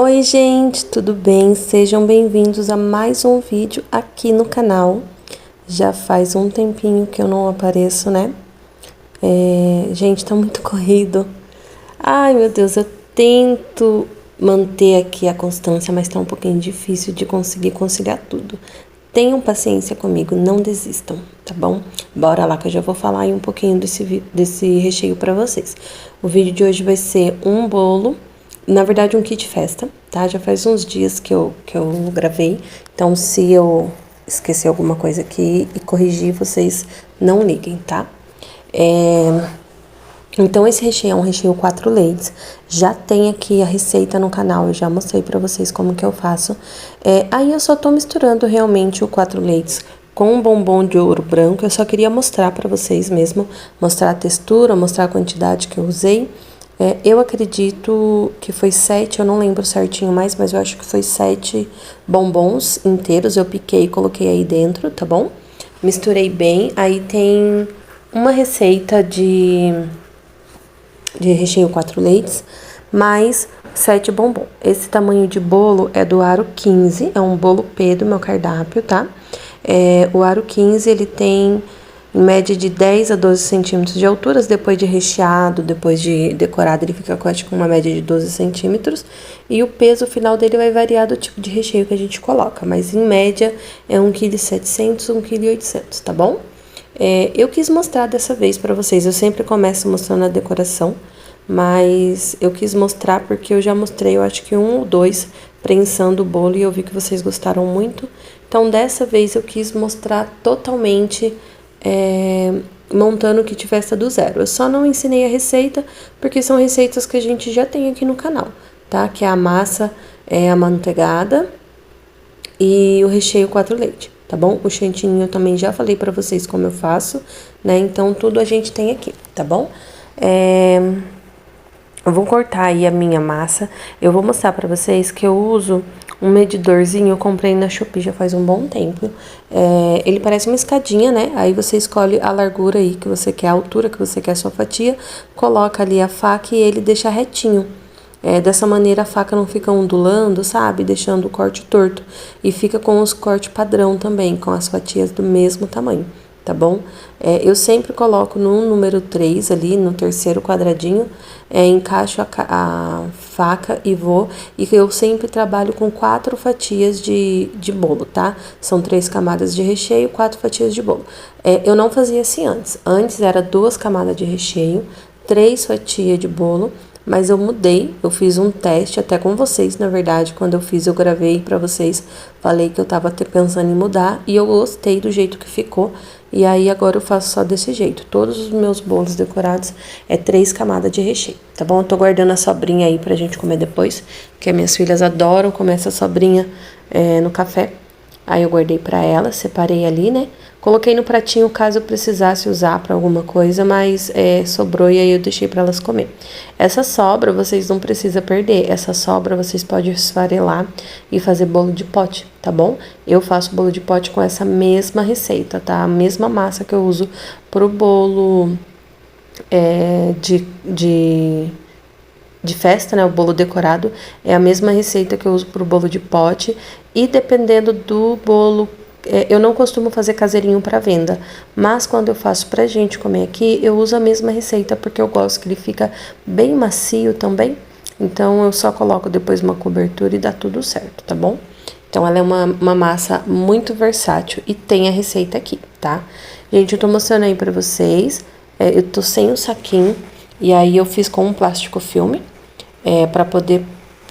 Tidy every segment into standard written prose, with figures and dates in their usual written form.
Oi gente, tudo bem? Sejam bem-vindos a mais um vídeo aqui no canal. Já faz um tempinho que eu não apareço, né? Gente, tá muito corrido. Ai, meu Deus, eu tento manter aqui a constância, mas tá um pouquinho difícil de conseguir conciliar tudo. Tenham paciência comigo, não desistam, tá bom? Bora lá que eu já vou falar aí um pouquinho desse recheio pra vocês. O vídeo de hoje vai ser um bolo, na verdade um kit festa, tá? Já faz uns dias que eu gravei, então se eu esquecer alguma coisa aqui e corrigir, vocês não liguem, tá? Então, esse recheio é um recheio 4 leites. Já tem aqui a receita no canal, eu já mostrei pra vocês como que eu faço. Aí eu só tô misturando realmente o 4 leites com um bombom de ouro branco. Eu só queria mostrar pra vocês mesmo, mostrar a textura, mostrar a quantidade que eu usei. Eu acredito que foi 7, eu não lembro certinho mais, mas eu acho que foi 7 bombons inteiros. Eu piquei e coloquei aí dentro, tá bom? Misturei bem. Aí tem uma receita de recheio 4 leites, mais 7 bombom. Esse tamanho de bolo é do aro 15, é um bolo P do meu cardápio, tá? O aro 15, ele tem em média de 10 a 12 centímetros de altura, depois de recheado, depois de decorado, ele fica com uma média de 12 centímetros, e o peso final dele vai variar do tipo de recheio que a gente coloca, mas em média é 1,7 kg, 1,8 kg, tá bom? Eu quis mostrar dessa vez pra vocês, eu sempre começo mostrando a decoração, mas eu quis mostrar porque eu já mostrei, eu acho que 1 ou 2 prensando o bolo e eu vi que vocês gostaram muito. Então, dessa vez eu quis mostrar totalmente montando o kit festa do zero. Eu só não ensinei a receita porque são receitas que a gente já tem aqui no canal, tá? Que é a massa amanteigada e o recheio 4 leite, tá bom? O chantilly eu também já falei pra vocês como eu faço, né? Então, tudo a gente tem aqui, tá bom? Eu vou cortar aí a minha massa. Eu vou mostrar pra vocês que eu uso um medidorzinho. Eu comprei na Shopee já faz um bom tempo. Ele parece uma escadinha, né? Aí você escolhe a largura aí que você quer, a altura que você quer a sua fatia. Coloca ali a faca e ele deixa retinho. Dessa maneira a faca não fica ondulando, sabe? Deixando o corte torto. E fica com os cortes padrão também, com as fatias do mesmo tamanho, tá bom? Eu sempre coloco no número 3 ali, no terceiro quadradinho, encaixo a faca e eu sempre trabalho com 4 fatias de bolo, tá? São 3 camadas de recheio, 4 fatias de bolo. Eu não fazia assim antes era 2 camadas de recheio, 3 fatias de bolo, mas eu mudei, eu fiz um teste até com vocês, na verdade, quando eu fiz eu gravei pra vocês, falei que eu tava até pensando em mudar e eu gostei do jeito que ficou, e aí agora eu faço só desse jeito. Todos os meus bolos decorados 3 camadas de recheio, tá bom? Eu tô guardando a sobrinha aí pra gente comer depois, que as minhas filhas adoram comer essa sobrinha no café. Aí eu guardei pra elas, separei ali, né? Coloquei no pratinho caso eu precisasse usar pra alguma coisa, mas sobrou e aí eu deixei pra elas comer. Essa sobra vocês não precisam perder, essa sobra vocês podem esfarelar e fazer bolo de pote, tá bom? Eu faço bolo de pote com essa mesma receita, tá? A mesma massa que eu uso pro bolo de festa, né? O bolo decorado é a mesma receita que eu uso pro bolo de pote. E dependendo do bolo, eu não costumo fazer caseirinho para venda, mas quando eu faço pra gente comer aqui, eu uso a mesma receita porque eu gosto que ele fica bem macio também. Então eu só coloco depois uma cobertura e dá tudo certo, tá bom? Então ela é uma massa muito versátil e tem a receita aqui, tá? Gente, eu tô mostrando aí pra vocês, eu tô sem o saquinho e aí eu fiz com um plástico filme, pra poder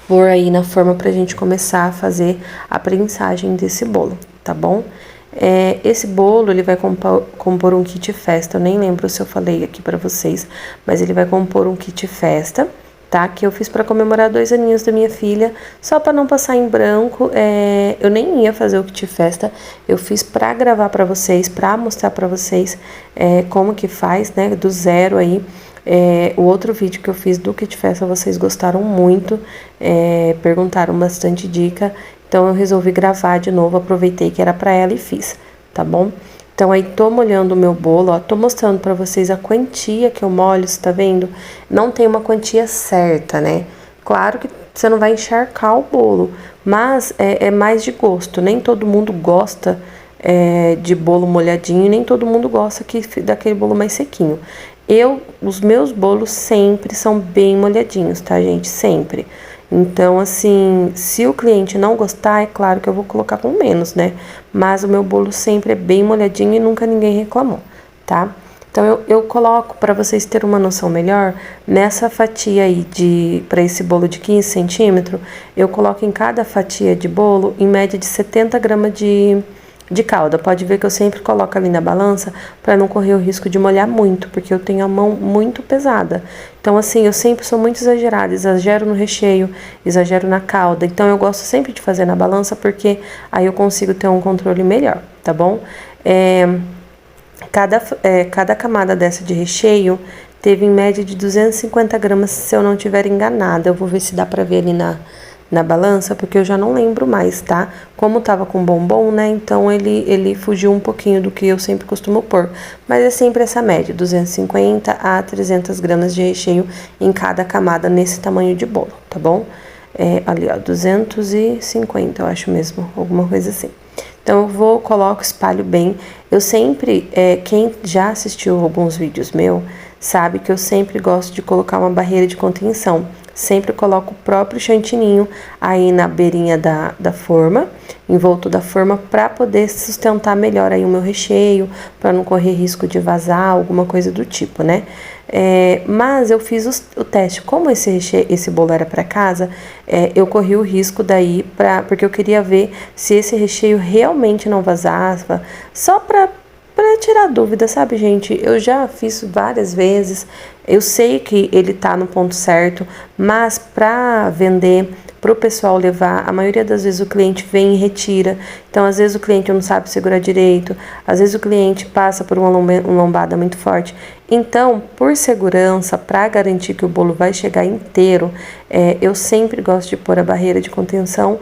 pôr aí na forma pra gente começar a fazer a prensagem desse bolo, tá bom? Esse bolo, ele vai compor um kit festa, eu nem lembro se eu falei aqui pra vocês, mas ele vai compor um kit festa, tá? Que eu fiz pra comemorar 2 aninhos da minha filha, só pra não passar em branco. Eu nem ia fazer o kit festa, eu fiz pra gravar pra vocês, pra mostrar pra vocês como que faz, né? Do zero aí. O outro vídeo que eu fiz do kit festa vocês gostaram muito, perguntaram bastante dica, então eu resolvi gravar de novo, aproveitei que era pra ela e fiz, tá bom? Então aí tô molhando o meu bolo, ó, tô mostrando pra vocês a quantia que eu molho, você tá vendo? Não tem uma quantia certa, né? Claro que você não vai encharcar o bolo, mas é mais de gosto. Nem todo mundo gosta de bolo molhadinho, nem todo mundo gosta daquele bolo mais sequinho. Os meus bolos sempre são bem molhadinhos, tá, gente? Sempre. Então, assim, se o cliente não gostar, é claro que eu vou colocar com menos, né? Mas o meu bolo sempre é bem molhadinho e nunca ninguém reclamou, tá? Então, eu coloco, para vocês terem uma noção melhor, nessa fatia aí para esse bolo de 15 centímetros, eu coloco em cada fatia de bolo, em média de 70 gramas de calda. Pode ver que eu sempre coloco ali na balança para não correr o risco de molhar muito, porque eu tenho a mão muito pesada. Então, assim, eu sempre sou muito exagerada, exagero no recheio, exagero na calda. Então, eu gosto sempre de fazer na balança, porque aí eu consigo ter um controle melhor, tá bom? Cada camada dessa de recheio teve em média de 250 gramas, se eu não estiver enganada. Eu vou ver se dá pra ver ali na balança, porque eu já não lembro mais, tá? Como tava com bombom, né? Então, ele fugiu um pouquinho do que eu sempre costumo pôr. Mas é sempre essa média, 250 a 300 gramas de recheio em cada camada nesse tamanho de bolo, tá bom? Ali, ó, 250, eu acho mesmo, alguma coisa assim. Então, coloco, espalho bem. Eu sempre, quem já assistiu alguns vídeos meus, sabe que eu sempre gosto de colocar uma barreira de contenção. Sempre coloco o próprio chantininho aí na beirinha da forma, em volta da forma, para poder sustentar melhor aí o meu recheio, para não correr risco de vazar, alguma coisa do tipo, né? Mas eu fiz o teste. Como esse bolo era para casa, eu corri o risco daí, porque eu queria ver se esse recheio realmente não vazava, só para tirar dúvida, sabe, gente? Eu já fiz várias vezes, eu sei que ele tá no ponto certo, mas para vender, pro pessoal levar, a maioria das vezes o cliente vem e retira. Então, às vezes o cliente não sabe segurar direito, às vezes o cliente passa por uma lombada muito forte. Então, por segurança, para garantir que o bolo vai chegar inteiro, eu sempre gosto de pôr a barreira de contenção,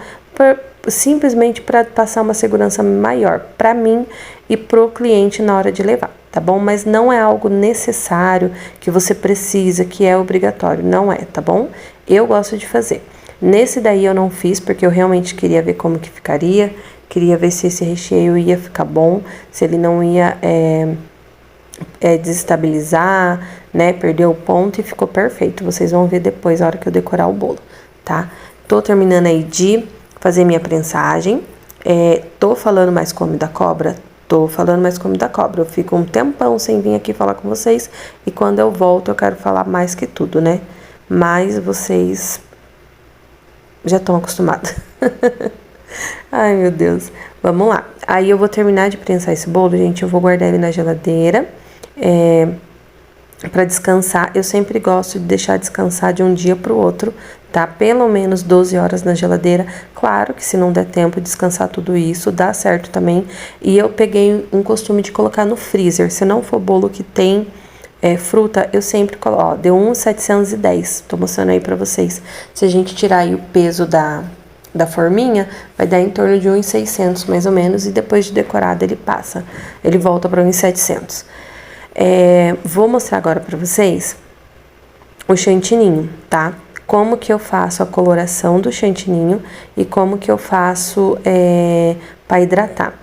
simplesmente para passar uma segurança maior para mim e pro cliente na hora de levar, tá bom? Mas não é algo necessário, que você precisa, que é obrigatório, não é, tá bom? Eu gosto de fazer. Nesse daí eu não fiz, porque eu realmente queria ver como que ficaria, queria ver se esse recheio ia ficar bom, se ele não ia desestabilizar, né, perder o ponto, e ficou perfeito. Vocês vão ver depois, a hora que eu decorar o bolo, tá? Tô terminando aí de fazer minha prensagem. Tô falando mais come da cobra? Tô falando mais come da cobra. Eu fico um tempão sem vir aqui falar com vocês, e quando eu volto eu quero falar mais que tudo, né? Mas vocês já estão acostumados. Ai, meu Deus. Vamos lá. Aí eu vou terminar de prensar esse bolo, gente. Eu vou guardar ele na geladeira para descansar. Eu sempre gosto de deixar descansar de um dia pro outro, tá? Pelo menos 12 horas na geladeira. Claro que se não der tempo de descansar tudo isso, dá certo também. E eu peguei um costume de colocar no freezer. Se não for bolo que tem fruta, eu sempre coloco, ó, deu 1,710, tô mostrando aí pra vocês. Se a gente tirar aí o peso da forminha, vai dar em torno de 1,600 mais ou menos, e depois de decorado ele volta pra 1,700. Vou mostrar agora pra vocês o chantininho, tá? Como que eu faço a coloração do chantininho e como que eu faço pra hidratar.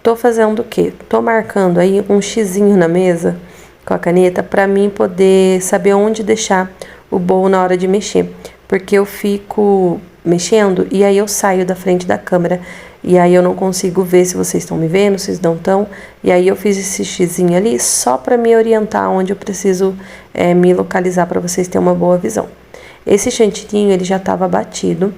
Tô fazendo o quê? Tô marcando aí um xizinho na mesa com a caneta, para mim poder saber onde deixar o bolo na hora de mexer, porque eu fico mexendo e aí eu saio da frente da câmera e aí eu não consigo ver se vocês estão me vendo, se vocês não estão, e aí eu fiz esse xizinho ali só para me orientar onde eu preciso me localizar, para vocês terem uma boa visão. Esse chantininho, ele já estava batido.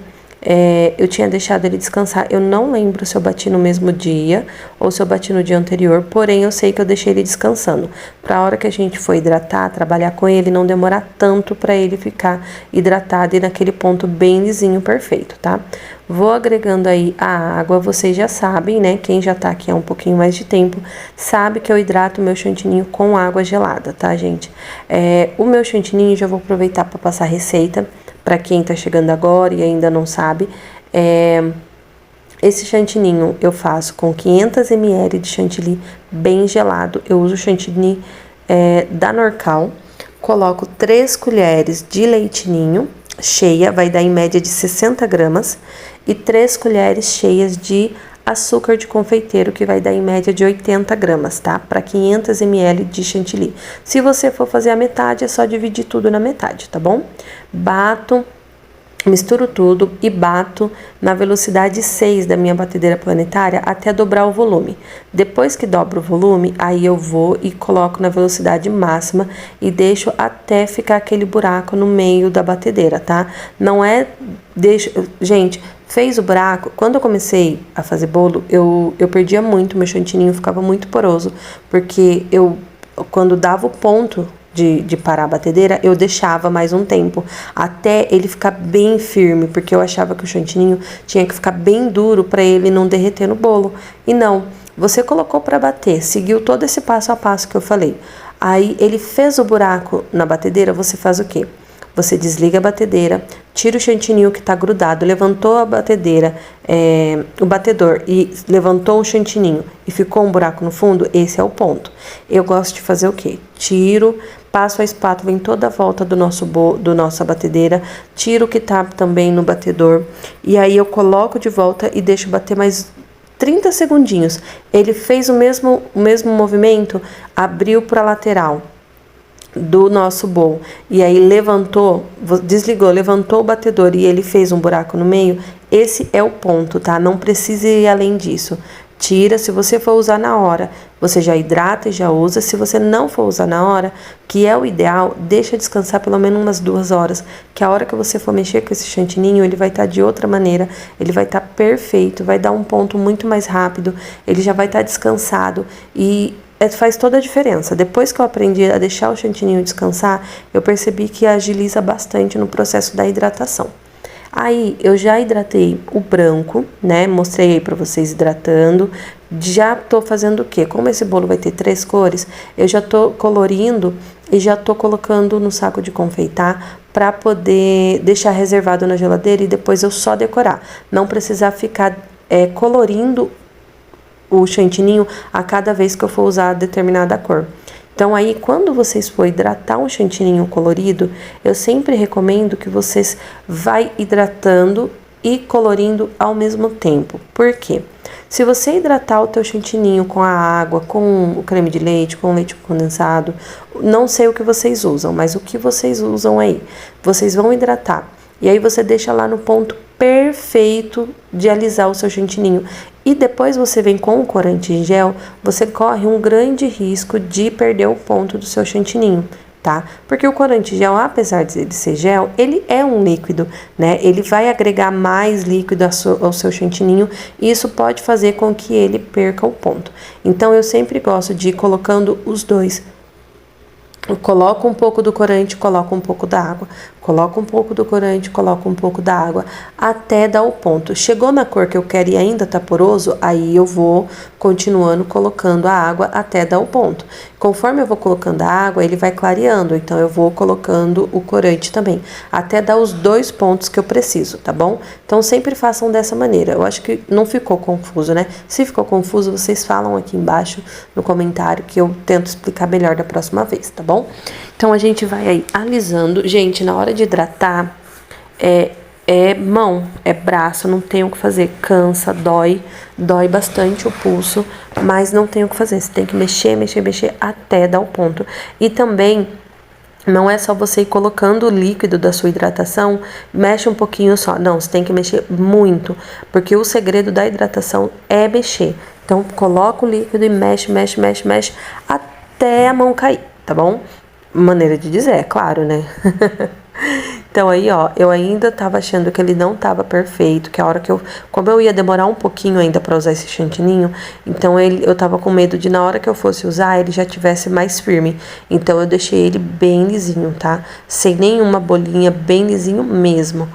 Eu tinha deixado ele descansar. Eu não lembro se eu bati no mesmo dia ou se eu bati no dia anterior, porém eu sei que eu deixei ele descansando, pra hora que a gente for hidratar, trabalhar com ele, não demorar tanto pra ele ficar hidratado e naquele ponto bem lisinho, perfeito, tá? Vou agregando aí a água. Vocês já sabem, né? Quem já tá aqui há um pouquinho mais de tempo sabe que eu hidrato o meu chantininho com água gelada, tá, gente? O meu chantininho, já vou aproveitar para passar a receita para quem tá chegando agora e ainda não sabe. Esse chantininho eu faço com 500 ml de chantilly bem gelado. Eu uso chantilly da Norcal. Coloco 3 colheres de leite ninho, cheia vai dar em média de 60 gramas e 3 colheres cheias de açúcar de confeiteiro, que vai dar em média de 80 gramas, tá? Para 500 ml de chantilly. Se você for fazer a metade, é só dividir tudo na metade, tá bom? Bato, misturo tudo e bato na velocidade 6 da minha batedeira planetária até dobrar o volume. Depois que dobra o volume, aí eu vou e coloco na velocidade máxima e deixo até ficar aquele buraco no meio da batedeira, tá? Não é... Gente, fez o buraco... Quando eu comecei a fazer bolo, eu perdia muito, meu chantininho ficava muito poroso, porque quando dava o ponto de parar a batedeira, eu deixava mais um tempo, até ele ficar bem firme, porque eu achava que o chantininho tinha que ficar bem duro para ele não derreter no bolo. E não, você colocou para bater, seguiu todo esse passo a passo que eu falei. Aí ele fez o buraco na batedeira, você faz o quê? Você desliga a batedeira, tira o chantininho que tá grudado, levantou a batedeira, o batedor e levantou o chantininho e ficou um buraco no fundo, esse é o ponto. Eu gosto de fazer o quê? Tiro, passo a espátula em toda a volta do nossa batedeira, tiro o que tá também no batedor e aí eu coloco de volta e deixo bater mais 30 segundinhos. Ele fez o mesmo movimento, abriu para a lateral do nosso bowl e aí levantou, desligou, levantou o batedor e ele fez um buraco no meio, esse é o ponto, tá? Não precisa ir além disso. Tira, se você for usar na hora, você já hidrata e já usa. Se você não for usar na hora, que é o ideal, deixa descansar pelo menos umas 2 horas, que a hora que você for mexer com esse chantininho, ele vai estar de outra maneira, ele vai estar perfeito, vai dar um ponto muito mais rápido, ele já vai estar descansado e faz toda a diferença. Depois que eu aprendi a deixar o chantininho descansar, eu percebi que agiliza bastante no processo da hidratação. Aí, eu já hidratei o branco, né? Mostrei aí pra vocês hidratando. Já tô fazendo o quê? Como esse bolo vai ter 3 cores, eu já tô colorindo e já tô colocando no saco de confeitar pra poder deixar reservado na geladeira e depois eu só decorar. Não precisar ficar colorindo o chantininho a cada vez que eu for usar determinada cor. Então aí, quando vocês for hidratar um chantininho colorido, eu sempre recomendo que vocês vai hidratando e colorindo ao mesmo tempo. Por quê? Se você hidratar o teu chantininho com a água, com o creme de leite, com o leite condensado, não sei o que vocês usam, mas o que vocês usam aí? Vocês vão hidratar e aí você deixa lá no ponto perfeito de alisar o seu chantininho. E depois você vem com o corante em gel, você corre um grande risco de perder o ponto do seu chantininho, tá? Porque o corante em gel, apesar de ele ser gel, ele é um líquido, né? Ele vai agregar mais líquido ao seu chantininho e isso pode fazer com que ele perca o ponto. Então eu sempre gosto de ir colocando os dois. Eu coloco um pouco do corante, coloco um pouco da água. Coloco um pouco do corante, coloco um pouco da água, até dar o ponto. Chegou na cor que eu quero e ainda tá poroso, aí eu vou continuando colocando a água até dar o ponto. Conforme eu vou colocando a água, ele vai clareando, então eu vou colocando o corante também, até dar os 2 pontos que eu preciso, tá bom? Então sempre façam dessa maneira. Eu acho que não ficou confuso, né? Se ficou confuso, vocês falam aqui embaixo no comentário que eu tento explicar melhor da próxima vez, tá bom? Então a gente vai aí alisando. Gente, na hora de hidratar, mão, braço, não tem o que fazer. Cansa, dói bastante o pulso, mas não tem o que fazer. Você tem que mexer até dar o ponto. E também, não é só você ir colocando o líquido da sua hidratação, mexe um pouquinho só. Não, você tem que mexer muito, porque o segredo da hidratação é mexer. Então, coloca o líquido e mexe até a mão cair, tá bom? Maneira de dizer, é claro, né? Então aí, ó, eu ainda tava achando que ele não tava perfeito, que a hora que como eu ia demorar um pouquinho ainda pra usar esse chantininho, então eu tava com medo de na hora que eu fosse usar, ele já tivesse mais firme. Então eu deixei ele bem lisinho, tá? Sem nenhuma bolinha, bem lisinho mesmo.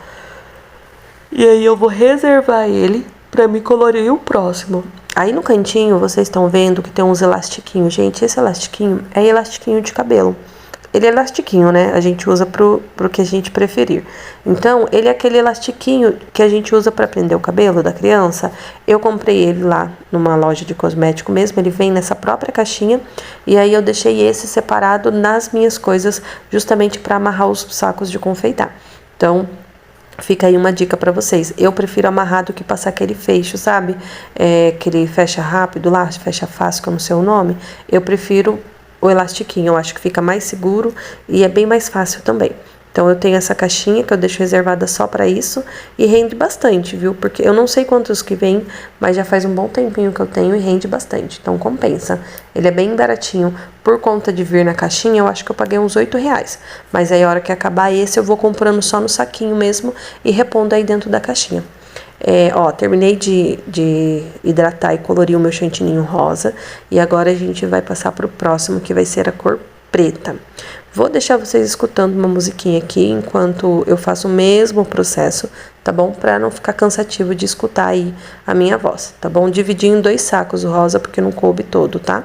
E aí eu vou reservar ele pra me colorir o próximo. Aí no cantinho, vocês estão vendo que tem uns elastiquinhos. Gente, esse elastiquinho é elastiquinho de cabelo. Ele é elastiquinho, né? A gente usa pro que a gente preferir. Então, ele é aquele elastiquinho que a gente usa pra prender o cabelo da criança. Eu comprei ele lá numa loja de cosmético mesmo. Ele vem nessa própria caixinha. E aí eu deixei esse separado nas minhas coisas, justamente pra amarrar os sacos de confeitar. Então, fica aí uma dica pra vocês. Eu prefiro amarrar do que passar aquele fecho, sabe? Aquele fecha rápido lá, fecha fácil, que eu não sei o nome. Eu prefiro o elastiquinho, eu acho que fica mais seguro e é bem mais fácil também. Então, eu tenho essa caixinha que eu deixo reservada só pra isso e rende bastante, viu? Porque eu não sei quantos que vem, mas já faz um bom tempinho que eu tenho e rende bastante. Então, compensa. Ele é bem baratinho. Por conta de vir na caixinha, eu acho que eu paguei uns R$ 8. Mas aí, a hora que acabar esse, eu vou comprando só no saquinho mesmo e repondo aí dentro da caixinha. Terminei de hidratar e colorir o meu chantininho rosa. E agora a gente vai passar pro próximo, que vai ser a cor preta. Vou deixar vocês escutando uma musiquinha aqui enquanto eu faço o mesmo processo, tá bom? Pra não ficar cansativo de escutar aí a minha voz, tá bom? Dividi em 2 sacos o rosa porque não coube todo, tá?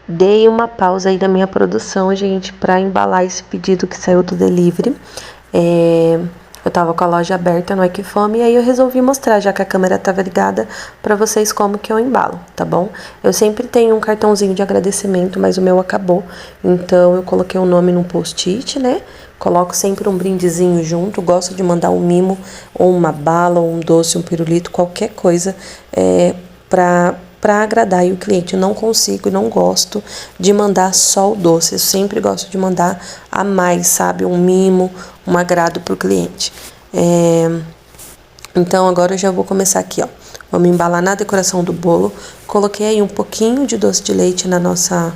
Dei uma pausa aí na minha produção, gente, pra embalar esse pedido que saiu do delivery. Eu tava com a loja aberta no Equifome e aí eu resolvi mostrar, já que a câmera tava ligada, pra vocês como que eu embalo, tá bom? Eu sempre tenho um cartãozinho de agradecimento, mas o meu acabou, então eu coloquei o nome num post-it, né? Coloco sempre um brindezinho junto, gosto de mandar um mimo, ou uma bala, ou um doce, um pirulito, qualquer coisa, para agradar aí o cliente. Eu não consigo e não gosto de mandar só o doce. Eu sempre gosto de mandar a mais, sabe? Um mimo, um agrado pro cliente. Então, agora eu já vou começar aqui, ó. Vamos embalar na decoração do bolo. Coloquei aí um pouquinho de doce de leite na nossa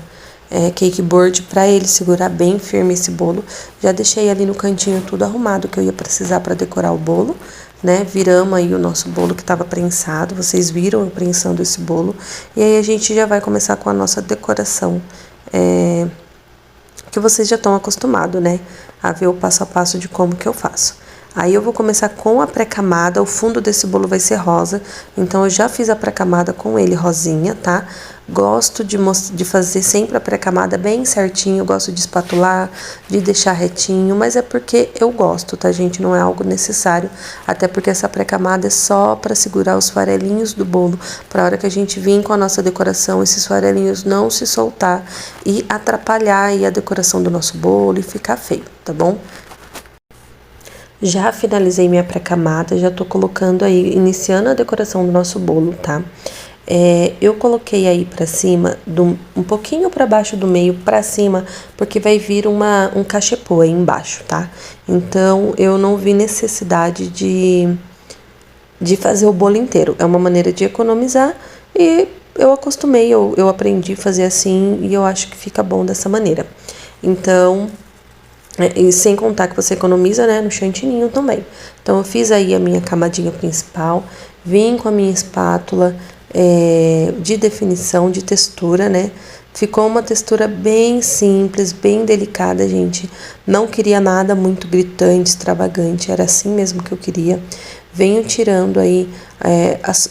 cake board para ele segurar bem firme esse bolo. Já deixei ali no cantinho tudo arrumado que eu ia precisar para decorar o bolo, né? Viramos aí o nosso bolo que estava prensado. Vocês viram eu prensando esse bolo. E aí a gente já vai começar com a nossa decoração, que vocês já estão acostumados, né? A ver o passo a passo de como que eu faço. Aí eu vou começar com a pré-camada, o fundo desse bolo vai ser rosa, então eu já fiz a pré-camada com ele rosinha, tá? Gosto de fazer sempre a pré-camada bem certinho, gosto de espatular, de deixar retinho, mas é porque eu gosto, tá, gente? Não é algo necessário, até porque essa pré-camada é só para segurar os farelinhos do bolo, para a hora que a gente vir com a nossa decoração, esses farelinhos não se soltar e atrapalhar aí a decoração do nosso bolo e ficar feio, tá bom? Já finalizei minha pré-camada, já tô colocando aí, iniciando a decoração do nosso bolo, tá? Eu coloquei aí pra cima, um pouquinho pra baixo do meio pra cima, porque vai vir um cachepô aí embaixo, tá? Então, eu não vi necessidade de fazer o bolo inteiro. É uma maneira de economizar e eu acostumei, eu aprendi a fazer assim e eu acho que fica bom dessa maneira. Então, e sem contar que você economiza, né, no chantininho também. Então, eu fiz aí a minha camadinha principal, vim com a minha espátula de definição, de textura, né? Ficou uma textura bem simples, bem delicada, gente. Não queria nada muito gritante, extravagante, era assim mesmo que eu queria. Venho tirando aí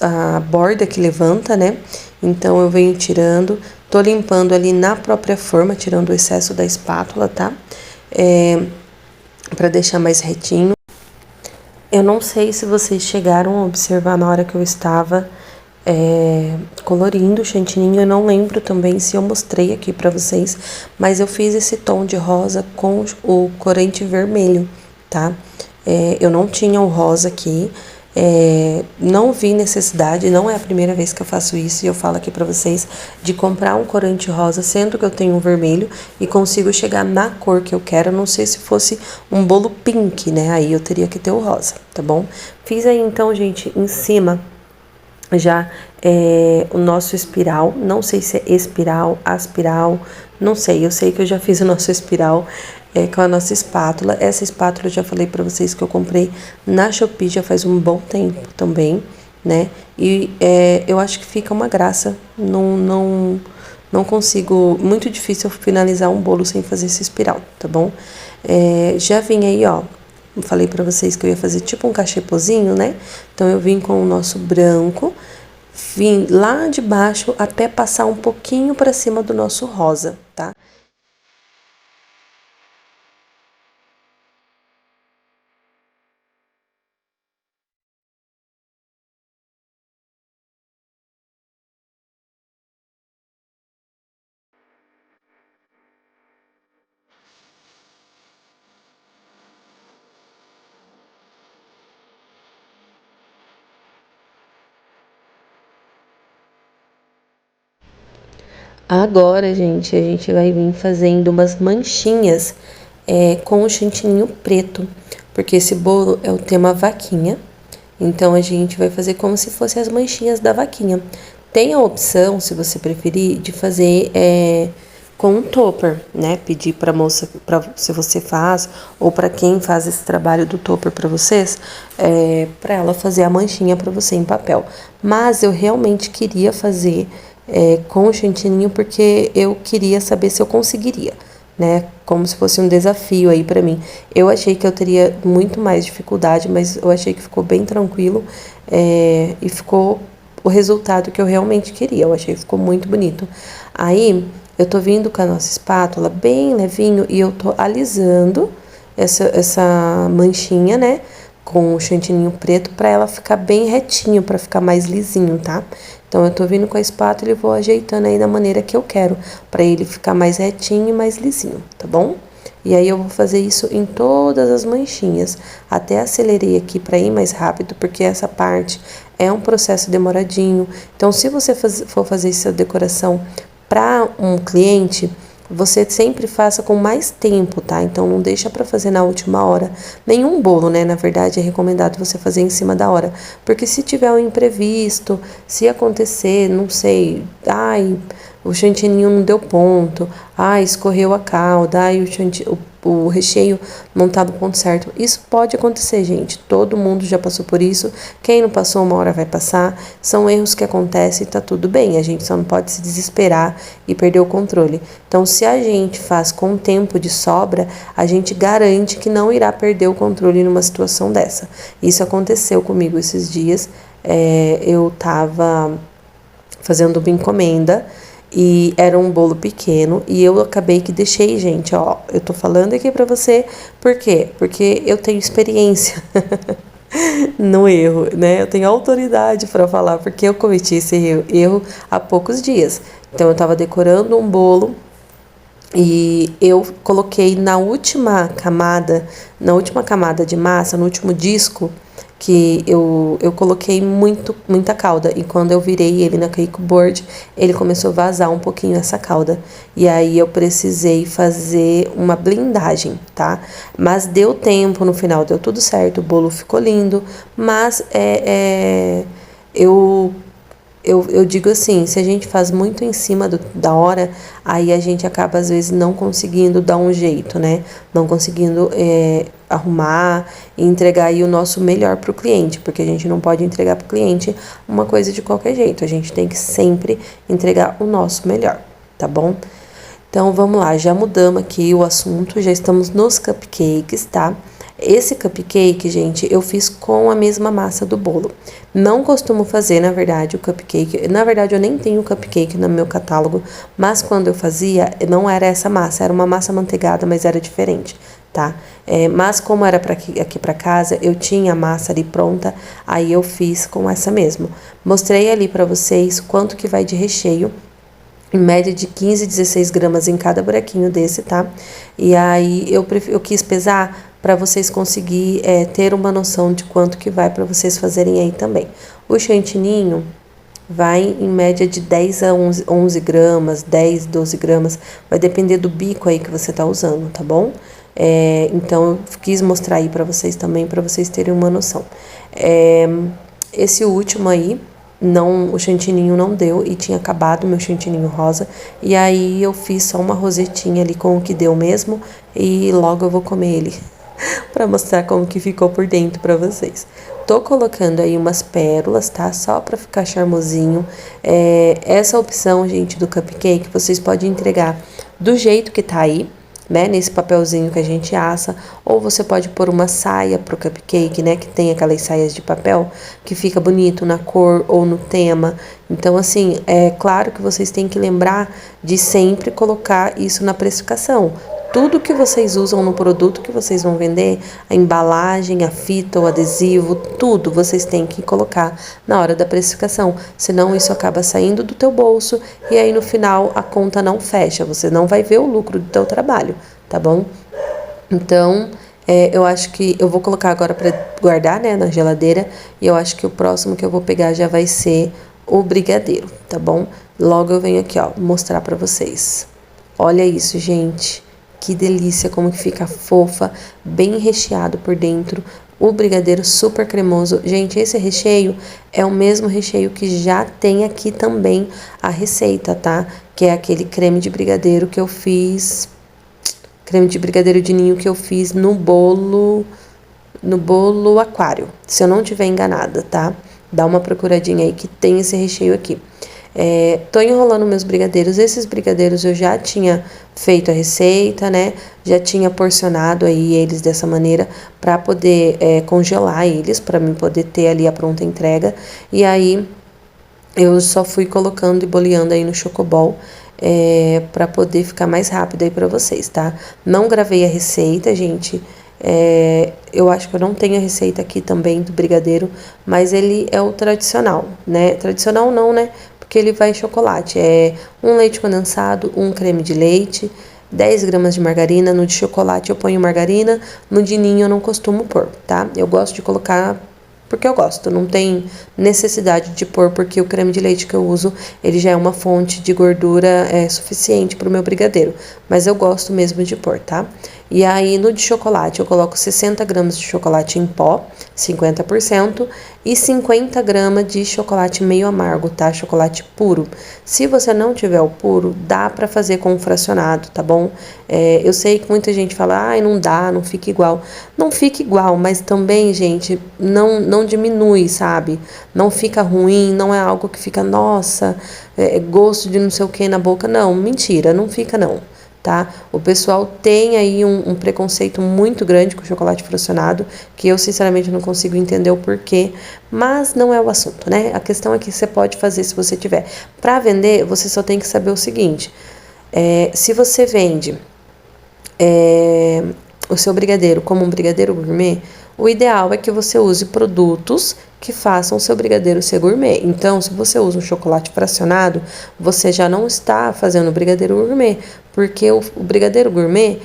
a borda que levanta, né? Então, eu venho tirando, tô limpando ali na própria forma, tirando o excesso da espátula, tá? Para deixar mais retinho. Eu não sei se vocês chegaram a observar na hora que eu estava colorindo o chantininho, eu não lembro também se eu mostrei aqui para vocês, mas eu fiz esse tom de rosa com o corante vermelho, tá? Eu não tinha o rosa aqui, Não vi necessidade, não é a primeira vez que eu faço isso, e eu falo aqui pra vocês, de comprar um corante rosa, sendo que eu tenho um vermelho, e consigo chegar na cor que eu quero. Não sei se fosse um bolo pink, né, aí eu teria que ter o rosa, tá bom? Fiz aí então, gente, em cima já o nosso espiral, não sei se é espiral, aspiral, não sei, eu sei que eu já fiz o nosso espiral com a nossa espátula. Essa espátula eu já falei pra vocês que eu comprei na Shopee já faz um bom tempo também, né? E eu acho que fica uma graça, não consigo, muito difícil eu finalizar um bolo sem fazer esse espiral, tá bom? Já vim aí, ó, eu falei pra vocês que eu ia fazer tipo um cachepozinho, né? Então eu vim com o nosso branco, vim lá de baixo até passar um pouquinho pra cima do nosso rosa, tá? Agora, gente, a gente vai vir fazendo umas manchinhas com o chantininho preto, porque esse bolo é o tema vaquinha, então a gente vai fazer como se fossem as manchinhas da vaquinha. Tem a opção, se você preferir, de fazer com um topper, né? Pedir pra moça, se você faz, ou pra quem faz esse trabalho do topper pra vocês, pra ela fazer a manchinha pra você em papel. Mas eu realmente queria fazer com o chantininho porque eu queria saber se eu conseguiria, né? Como se fosse um desafio aí pra mim. Eu achei que eu teria muito mais dificuldade, mas eu achei que ficou bem tranquilo e ficou o resultado que eu realmente queria. Eu achei que ficou muito bonito. Aí eu tô vindo com a nossa espátula bem levinho e eu tô alisando essa manchinha, né? Com o chantininho preto pra ela ficar bem retinho, pra ficar mais lisinho, tá? Então eu tô vindo com a espátula e vou ajeitando aí da maneira que eu quero, pra ele ficar mais retinho e mais lisinho, tá bom? E aí eu vou fazer isso em todas as manchinhas. Até acelerei aqui pra ir mais rápido, porque essa parte é um processo demoradinho. Então se você for fazer essa decoração para um cliente, você sempre faça com mais tempo, tá? Então não deixa para fazer na última hora. Nenhum bolo, né? Na verdade, é recomendado você fazer em cima da hora, porque se tiver um imprevisto, se acontecer, não sei, ai, o chantininho não deu ponto, ai, escorreu a calda, ai, o recheio não tá do ponto certo. Isso pode acontecer, gente. Todo mundo já passou por isso. Quem não passou, uma hora vai passar. São erros que acontecem e tá tudo bem. A gente só não pode se desesperar e perder o controle. Então, se a gente faz com tempo de sobra, a gente garante que não irá perder o controle numa situação dessa. Isso aconteceu comigo esses dias. Eu tava fazendo uma encomenda e era um bolo pequeno e eu acabei que deixei, gente, ó, eu tô falando aqui pra você, por quê? Porque eu tenho experiência no erro, né? Eu tenho autoridade pra falar, porque eu cometi esse erro há poucos dias. Então eu tava decorando um bolo e eu coloquei na última camada de massa, no último disco, que eu coloquei muita calda. E quando eu virei ele na cake board, ele começou a vazar um pouquinho essa calda. E aí eu precisei fazer uma blindagem, tá? Mas deu tempo no final, deu tudo certo, o bolo ficou lindo. Mas eu digo assim, se a gente faz muito em cima da hora, aí a gente acaba às vezes não conseguindo dar um jeito, né? Não conseguindo arrumar e entregar aí o nosso melhor para o cliente, porque a gente não pode entregar para o cliente uma coisa de qualquer jeito, a gente tem que sempre entregar o nosso melhor, tá bom? Então vamos lá, já mudamos aqui o assunto, já estamos nos cupcakes, tá? Esse cupcake, gente, eu fiz com a mesma massa do bolo. Não costumo fazer, na verdade, o cupcake. Na verdade, eu nem tenho cupcake no meu catálogo, mas quando eu fazia, não era essa massa, era uma massa manteigada, mas era diferente, tá? Mas como era aqui pra casa, eu tinha a massa ali pronta, aí eu fiz com essa mesmo. Mostrei ali pra vocês quanto que vai de recheio. Em média de 15, 16 gramas em cada buraquinho desse, tá? E aí eu quis pesar para vocês conseguirem ter uma noção de quanto que vai para vocês fazerem aí também. O chantininho vai em média de 10 a 11 gramas, 10, 12 gramas, vai depender do bico aí que você tá usando, tá bom? Então eu quis mostrar aí pra vocês também, pra vocês terem uma noção. Esse último aí, o chantininho não deu e tinha acabado o meu chantininho rosa, e aí eu fiz só uma rosetinha ali com o que deu mesmo, e logo eu vou comer ele pra mostrar como que ficou por dentro pra vocês. Tô colocando aí umas pérolas, tá? Só pra ficar charmosinho. Essa opção, gente, do cupcake, vocês podem entregar do jeito que tá aí, né? Nesse papelzinho que a gente assa. Ou você pode pôr uma saia pro cupcake, né? Que tem aquelas saias de papel que fica bonito na cor ou no tema. Então, assim, é claro que vocês têm que lembrar de sempre colocar isso na precificação. Tudo que vocês usam no produto que vocês vão vender, a embalagem, a fita, o adesivo, tudo vocês têm que colocar na hora da precificação. Senão isso acaba saindo do teu bolso e aí no final a conta não fecha. Você não vai ver o lucro do teu trabalho, tá bom? Então, eu acho que eu vou colocar agora para guardar, né, na geladeira. E eu acho que o próximo que eu vou pegar já vai ser o brigadeiro, tá bom? Logo eu venho aqui, ó, mostrar para vocês. Olha isso, gente. Que delícia, como que fica fofa, bem recheado por dentro. O brigadeiro super cremoso. Gente, esse recheio é o mesmo recheio que já tem aqui também a receita, tá? Que é aquele creme de brigadeiro que eu fiz. Creme de brigadeiro de ninho que eu fiz no bolo aquário. Se eu não tiver enganada, tá? Dá uma procuradinha aí que tem esse recheio aqui. Tô enrolando meus brigadeiros. Esses brigadeiros eu já tinha feito a receita, né? Já tinha porcionado aí eles dessa maneira para poder congelar eles, para mim poder ter ali a pronta entrega. E aí eu só fui colocando e boleando aí no chocobol para poder ficar mais rápido aí para vocês, tá? Não gravei a receita, gente. Eu acho que eu não tenho a receita aqui também do brigadeiro, mas ele é o tradicional, né? Tradicional não, né? Porque ele vai chocolate. Um leite condensado, um creme de leite, 10 gramas de margarina. No de chocolate eu ponho margarina, no de ninho eu não costumo pôr, tá? Eu gosto de colocar porque eu gosto, não tem necessidade de pôr, porque o creme de leite que eu uso, ele já é uma fonte de gordura suficiente para o meu brigadeiro, mas eu gosto mesmo de pôr, tá? E aí no de chocolate eu coloco 60 gramas de chocolate em pó, 50%, e 50 gramas de chocolate meio amargo, tá? Chocolate puro. Se você não tiver o puro, dá pra fazer com o fracionado, tá bom? Eu sei que muita gente fala, ai, não dá, não fica igual. Não fica igual, mas também, gente, não diminui, sabe? Não fica ruim, não é algo que fica, nossa, gosto de não sei o que na boca. Não, mentira, não fica não. Tá? O pessoal tem aí um preconceito muito grande com o chocolate fracionado, que eu sinceramente não consigo entender o porquê, mas não é o assunto, né? A questão é que você pode fazer se você tiver. Para vender, você só tem que saber o seguinte, se você vende o seu brigadeiro como um brigadeiro gourmet, o ideal é que você use produtos que façam o seu brigadeiro ser gourmet. Então, se você usa um chocolate fracionado, você já não está fazendo o brigadeiro gourmet, porque o brigadeiro gourmet,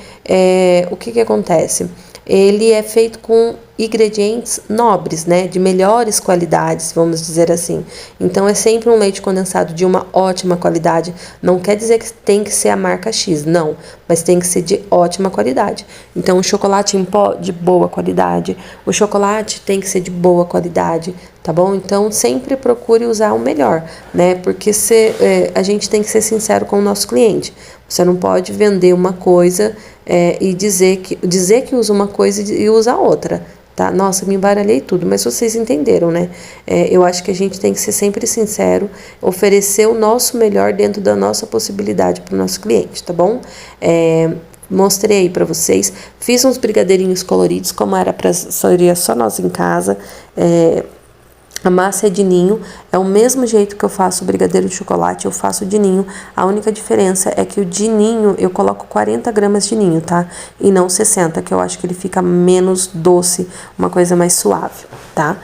o que acontece? Ele é feito com ingredientes nobres, né, de melhores qualidades, vamos dizer assim. Então é sempre um leite condensado de uma ótima qualidade. Não quer dizer que tem que ser a marca X, não, mas tem que ser de ótima qualidade. Então o chocolate em pó de boa qualidade, o chocolate tem que ser de boa qualidade, tá bom? Então sempre procure usar o melhor, né? Porque a gente tem que ser sincero com o nosso cliente. Você não pode vender uma coisa e dizer que usa uma coisa e usa outra, tá? Nossa, me embaralhei tudo, mas vocês entenderam, né? Eu acho que a gente tem que ser sempre sincero, oferecer o nosso melhor dentro da nossa possibilidade para o nosso cliente, tá bom? Mostrei aí para vocês, fiz uns brigadeirinhos coloridos, como seria só nós em casa. A massa é de ninho, é o mesmo jeito que eu faço o brigadeiro de chocolate, eu faço de ninho. A única diferença é que o de ninho, eu coloco 40 gramas de ninho, tá? E não 60, que eu acho que ele fica menos doce, uma coisa mais suave, tá?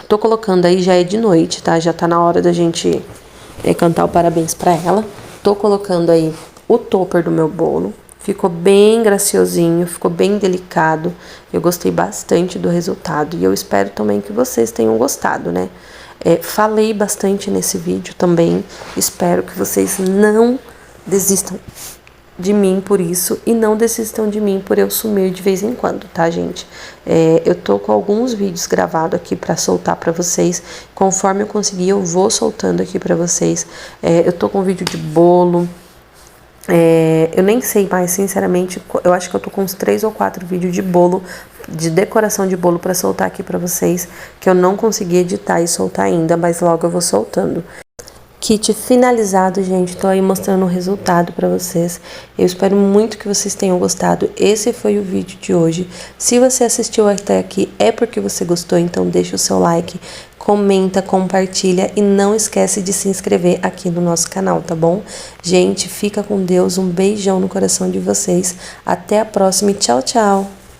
Tô colocando aí, já é de noite, tá? Já tá na hora da gente cantar o parabéns pra ela. Tô colocando aí o topper do meu bolo. Ficou bem graciosinho, ficou bem delicado. Eu gostei bastante do resultado e eu espero também que vocês tenham gostado, né? Falei bastante nesse vídeo também. Espero que vocês não desistam de mim por isso e não desistam de mim por eu sumir de vez em quando, tá, gente? Eu tô com alguns vídeos gravados aqui pra soltar pra vocês. Conforme eu conseguir, eu vou soltando aqui pra vocês. Eu tô com vídeo de bolo. Eu nem sei mais, sinceramente, eu acho que eu tô com uns 3 ou 4 vídeos de bolo, de decoração de bolo pra soltar aqui pra vocês, que eu não consegui editar e soltar ainda, mas logo eu vou soltando. Kit finalizado, gente, tô aí mostrando o resultado pra vocês. Eu espero muito que vocês tenham gostado. Esse foi o vídeo de hoje. Se você assistiu até aqui, é porque você gostou, então deixa o seu like, comenta, compartilha e não esquece de se inscrever aqui no nosso canal, tá bom? Gente, fica com Deus, um beijão no coração de vocês. Até a próxima e tchau, tchau!